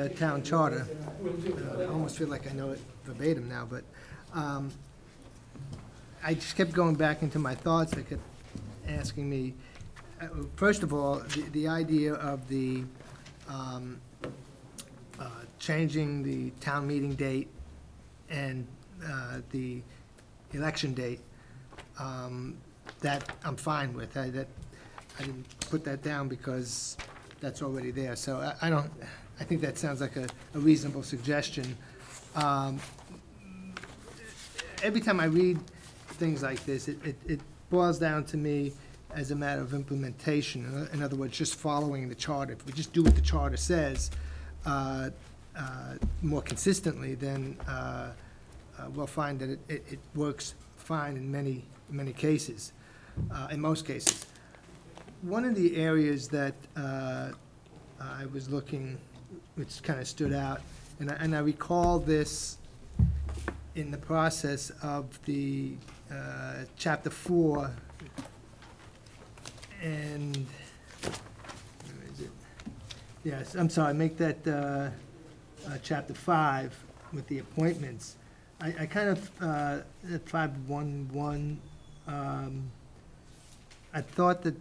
Town charter. I almost feel like I know it verbatim now, but I just kept going back into my thoughts. I kept asking me, first of all, the idea of the changing the town meeting date and the election date, that I'm fine with. I didn't put that down because that's already there. So I think that sounds like a reasonable suggestion. Every time I read things like this, it boils down to me as a matter of implementation. In other words, just following the charter. If we just do what the charter says more consistently, then we'll find that it works fine in many cases, in most cases. One of the areas that I was looking, which kind of stood out, and I recall this in the process of the Chapter 4, and where is it? Yes, I'm sorry, make that Chapter 5 with the appointments. I kind of, at 5.1.1, I thought that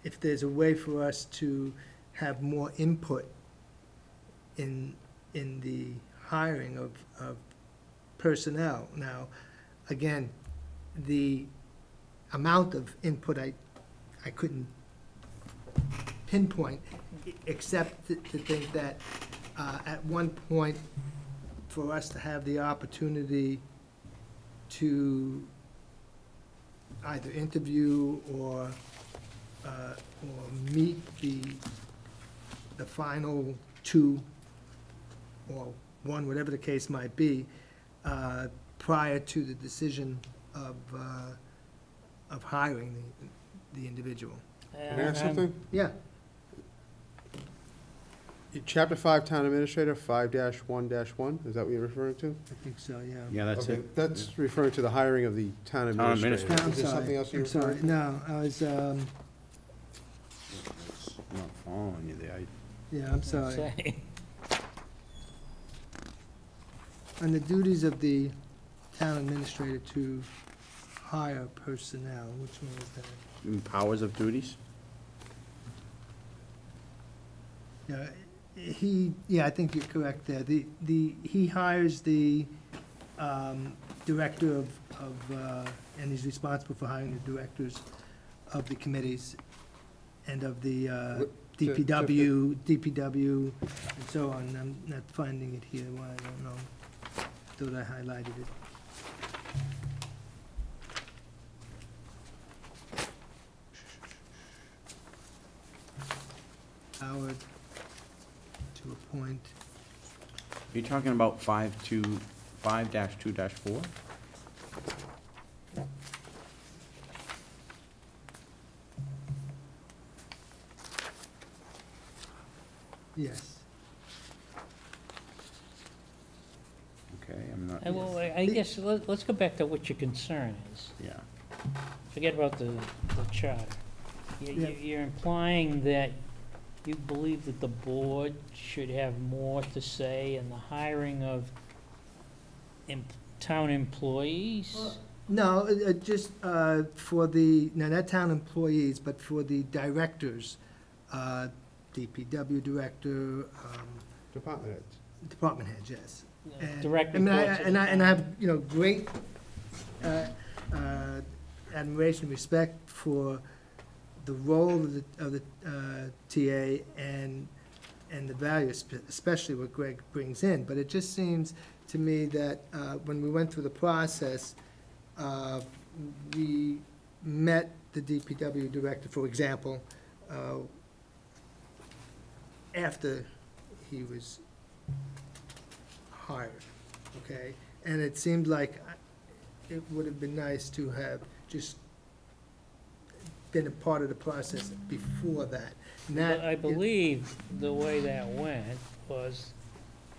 if there's a way for us to have more input in the hiring of personnel. Now, again, the amount of input I couldn't pinpoint, except to think that at one point, for us to have the opportunity to either interview or meet the final two or one, whatever the case might be, prior to the decision of hiring the individual. Can I ask something? Yeah. Chapter 5, Town Administrator, 5-1-1, is that what you're referring to? I think so, yeah. Yeah, that's Okay, it. that's referring to the hiring of the town administrator. No, I'm Is there sorry. something else you're I'm sorry. referring to? No, I was, I'm not following you there. yeah, I'm sorry. On the duties of the town administrator to hire personnel, which one was that? Powers of duties? Yeah, I think you're correct there. He hires the director and he's responsible for hiring the directors of the committees and of the DPW, and so on. I'm not finding it here, why, I don't know. Thought I highlighted it. Howard to appoint. Are you talking about 5-2-4? Yes. Okay, I'm not, Well, I guess, let's go back to what your concern is. yeah. Forget about the charter. Yeah. You're implying that you believe that the board should have more to say in the hiring of town employees? No, just for not town employees, but for the directors, DPW director, Department heads. department heads, yes. Direct I mean, reports to the I town. have, great admiration, respect for the role of the TA and the value, especially what Greg brings in. But it just seems to me that when we went through the process, we met the DPW director, for example, after he was hired, okay? And it seemed like it would have been nice to have just been a part of the process before that. But I believe the way that went was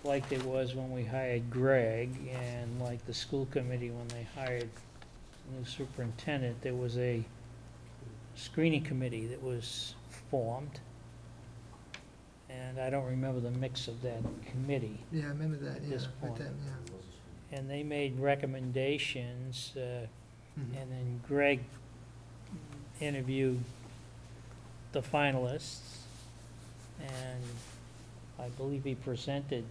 like it was when we hired Greg, and like the school committee when they hired the new superintendent, there was a screening committee that was formed, and I don't remember the mix of that committee. Yeah, I remember that, At yeah, this right point. then, yeah. And they made recommendations, Mhm. and then Greg interviewed the finalists, and I believe he presented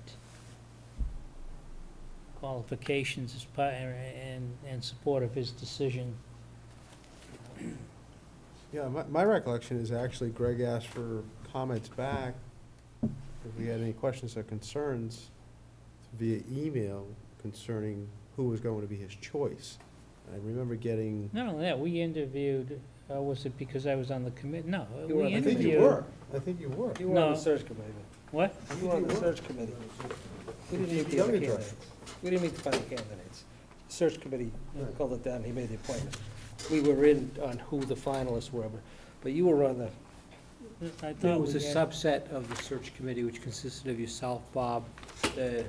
qualifications as part, in support of his decision. Yeah, my recollection is actually Greg asked for comments back, if we had any questions or concerns via email concerning who was going to be his choice. I remember getting, Not only that, we interviewed, was it because I was on the committee? No, You were we on I the think you interviewed. were, I think you were. You were on No. the search committee. What? You were on the search committee. We didn't meet the Young other and Dry. candidates. We didn't meet the final candidates. The search committee called it down, he made the appointment. We were in on who the finalists were, but you were on the, I It thought was we a had- subset of the search committee, which consisted of yourself, Bob, the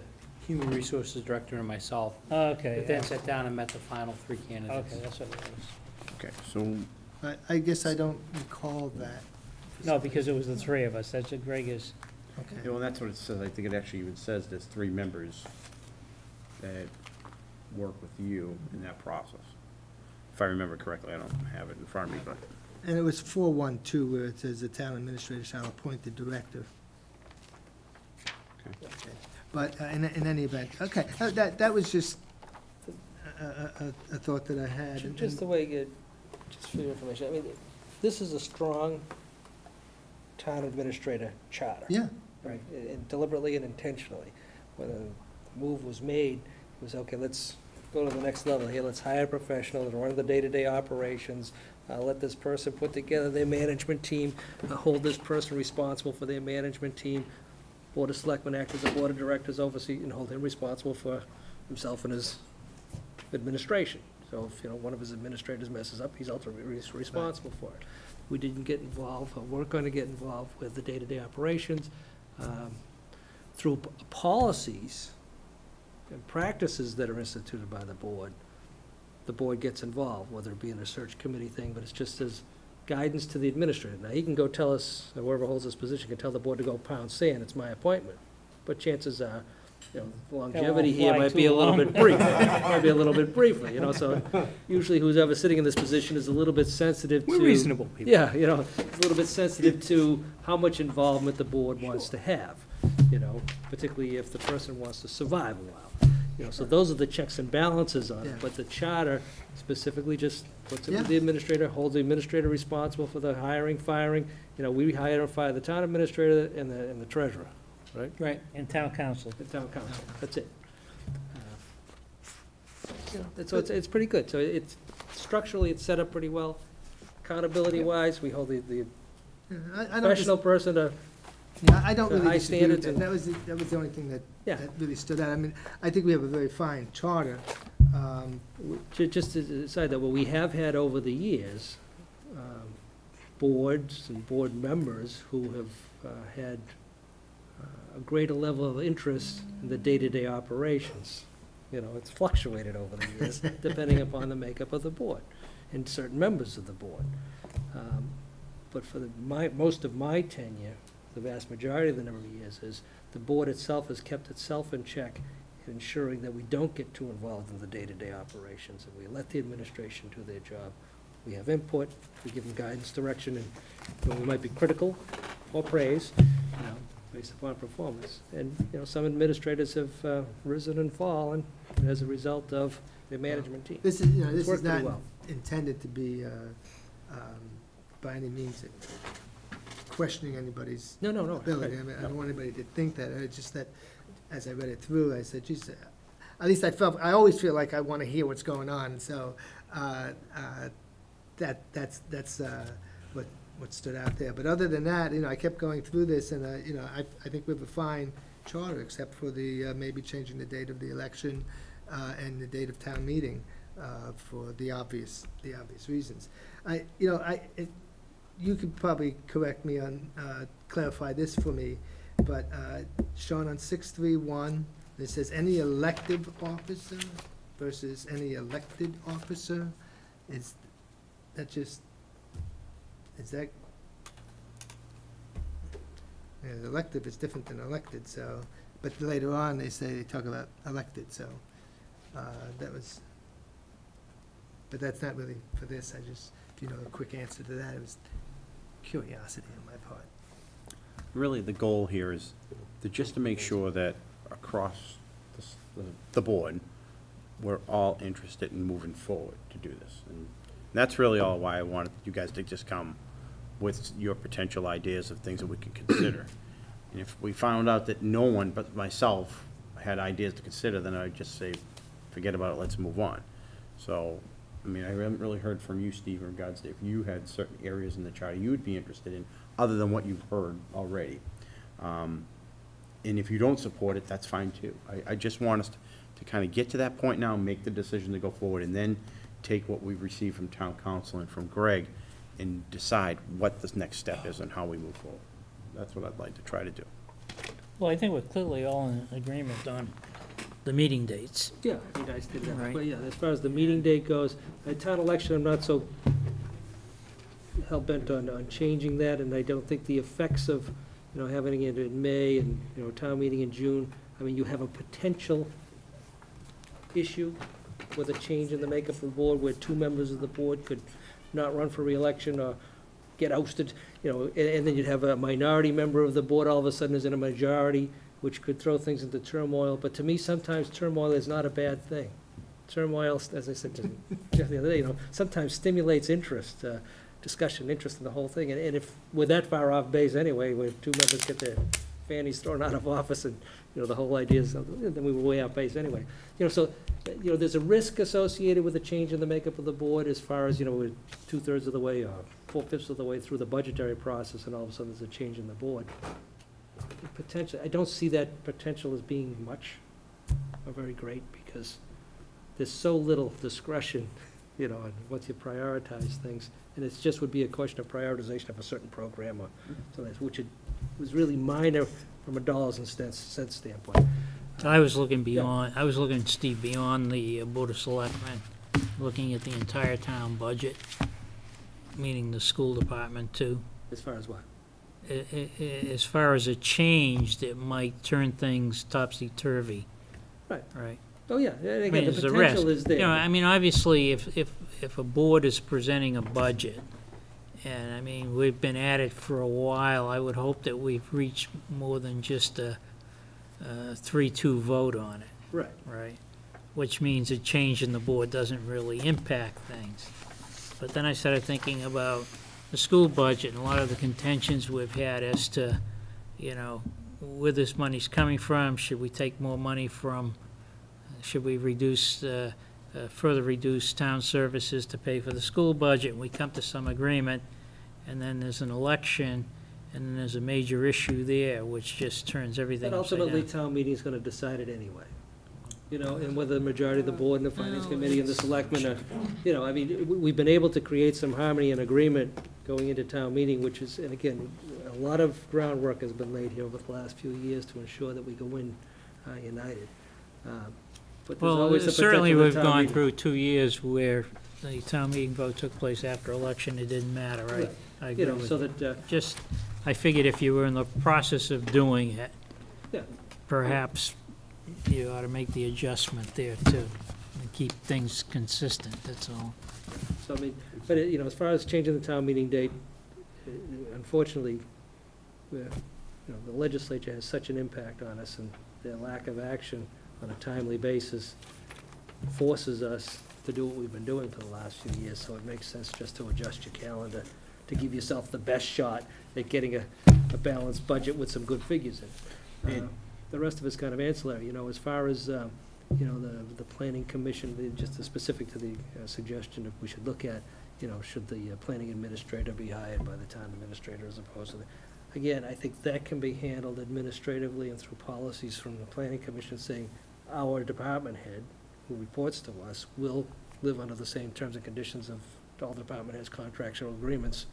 Human Resources Director, and myself. Okay, But then yeah. sat down and met the final three candidates. Okay, that's what it was. Okay, so, I guess I don't recall that. No, because it was the three of us, that's what Greg is. Okay. yeah, well, that's what it says. I think it actually even says there's 3 members that work with you in that process. If I remember correctly, I don't have it in front of me, but, And it was 4-1-2, where it says the town administrator shall appoint the director. okay. But in any event, okay, that was just a thought that I had. and- just the way, just for your information, I mean, this is a strong town administrator charter. Yeah, Right, and deliberately and intentionally. When a move was made, it was, okay, let's go to the next level here, let's hire a professional to run the day-to-day operations, let this person put together their management team, hold this person responsible for their management team. Board of Selectmen act as a board of directors, oversee and hold him responsible for himself and his administration. So if, one of his administrators messes up, he's ultimately responsible for it. We didn't get involved, or weren't going to get involved with the day-to-day operations. Through policies and practices that are instituted by the board gets involved, whether it be in a search committee thing, but it's just as guidance to the administrator. Now, he can go tell us, or whoever holds this position can tell the board to go pound sand, it's my appointment. But chances are, the longevity here fly might be too a little long. bit brief. Might be a little bit briefer, so usually who's ever sitting in this position is a little bit sensitive to. We're reasonable people. Yeah, a little bit sensitive to how much involvement the board wants to have, particularly if the person wants to survive a while. So those are the checks and balances on it, Yeah. but the charter specifically just puts it with Yeah. the administrator, holds the administrator responsible for the hiring, firing. We hire and fire the town administrator and the treasurer, right? Right. And town council. The town council, that's it. So it's pretty good, so it's, structurally, it's set up pretty well. Accountability-wise, we hold the yeah, I don't, professional person to, yeah, I don't to really high disagree with standards that. and- That was the only thing that yeah. really stood out. I mean, I think we have a very fine charter. Just to decide that, what we have had over the years, boards and board members who have had a greater level of interest in the day-to-day operations. It's fluctuated over the years, depending upon the makeup of the board and certain members of the board. But for most of my tenure, the vast majority of the number of years, is the board itself has kept itself in check, ensuring that we don't get too involved in the day-to-day operations, and we let the administration do their job. We have input, we give them guidance, direction, and we might be critical or praise, based upon performance. And, some administrators have risen and fallen as a result of their management team. This is, It's this is worked pretty not well. intended to be, by any means, questioning anybody's No, ability. I mean, I don't want anybody to think that. It's just that, as I read it through, I said, geez, at least I always feel like I want to hear what's going on. So that's what stood out there. But other than that, I kept going through this, and I think we have a fine charter, except for the maybe changing the date of the election and the date of town meeting for the obvious reasons. You could probably correct me on, clarify this for me, but Sean, on 631, it says any elective officer versus any elected officer. Is that And elective is different than elected, so, but later on, they talk about elected, so, that was, but that's not really for this, I just, if you know a quick answer to that, it was curiosity on my part. Really, the goal here is just to make sure that across the board, we're all interested in moving forward to do this. And that's really all why I wanted you guys to just come with your potential ideas of things that we can consider. And if we found out that no one but myself had ideas to consider, then I'd just say, forget about it, let's move on. So, I mean, I haven't really heard from you, Steve, in regards to if you had certain areas in the charter you would be interested in, other than what you've heard already. And if you don't support it, that's fine too. I just want us to kind of get to that point now, make the decision to go forward, and then take what we've received from town council and from Greg and decide what this next step is and how we move forward. That's what I'd like to try to do. Well, I think we're clearly all in agreement on the meeting dates. Yeah, I mean, I did that, Right. but yeah, as far as the meeting date goes, a town election, I'm not so hell-bent on changing that, and I don't think the effects of, having it in May and, town meeting in June, I mean, you have a potential issue with a change in the makeup of the board where two members of the board could not run for reelection or get ousted, and then you'd have a minority member of the board all of a sudden is in a majority, which could throw things into turmoil. But to me, sometimes turmoil is not a bad thing. Turmoil, as I said to Jeff the other day, sometimes stimulates interest, discussion, interest in the whole thing. And if we're that far off base anyway, where two members get their fannies thrown out of office and, the whole idea is, then we were way off base anyway. So, there's a risk associated with a change in the makeup of the board as far as, we're 2/3 of the way or 4/5 of the way through the budgetary process, and all of a sudden there's a change in the board. Potentially, I don't see that potential as being much or very great, because there's so little discretion, on what you prioritize things, and it just would be a question of prioritization of a certain program or something, which was really minor from a dollars and cents standpoint. I was looking beyond, Steve, beyond the Board of Selectmen, looking at the entire town budget, meaning the school department too. As far as what? As far as a change that might turn things topsy-turvy. Right. Right. Oh, yeah, and I mean, again, the there's a risk. potential is there. I mean, obviously, if a board is presenting a budget, and I mean, we've been at it for a while, I would hope that we've reached more than just a 3-2 vote on it, Right. right? Which means a change in the board doesn't really impact things. But then I started thinking about the school budget and a lot of the contentions we've had as to, where this money's coming from. Should we take more money from, should we reduce, further reduce town services to pay for the school budget? And we come to some agreement, and then there's an election, and then there's a major issue there, which just turns everything But upside ultimately, down. town meeting's gonna decide it anyway. And whether the majority of the board and the finance committee and the selectmen are, I mean, we've been able to create some harmony and agreement going into town meeting, which is, and again, a lot of groundwork has been laid here over the last few years to ensure that we go in united. But there's Well, always the certainly potential we've that town gone meeting- through 2 years where the town meeting vote took place after election, it didn't matter, right? Right. I agree with So you. that, Just, I figured if you were in the process of doing it, Yeah. perhaps you ought to make the adjustment there too, and keep things consistent, that's all. so I mean, but, as far as changing the town meeting date, unfortunately, the legislature has such an impact on us, and their lack of action on a timely basis forces us to do what we've been doing for the last few years, so it makes sense just to adjust your calendar to give yourself the best shot at getting a balanced budget with some good figures in it. The rest of it's kind of ancillary, as far as, the planning commission, just specific to the suggestion of we should look at, should the planning administrator be hired by the town administrator as opposed to the, again, I think that can be handled administratively and through policies from the planning commission saying our department head, who reports to us, will live under the same terms and conditions of all department heads' contractual agreements.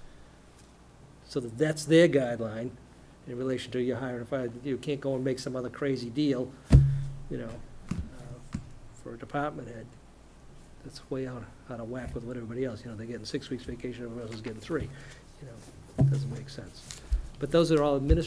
So that's their guideline in relation to your hiring. If you can't go and make some other crazy deal, for a department head, that's way out of whack with what everybody else, they're getting 6 weeks vacation, everybody else is getting 3. It doesn't make sense. But those are all administrative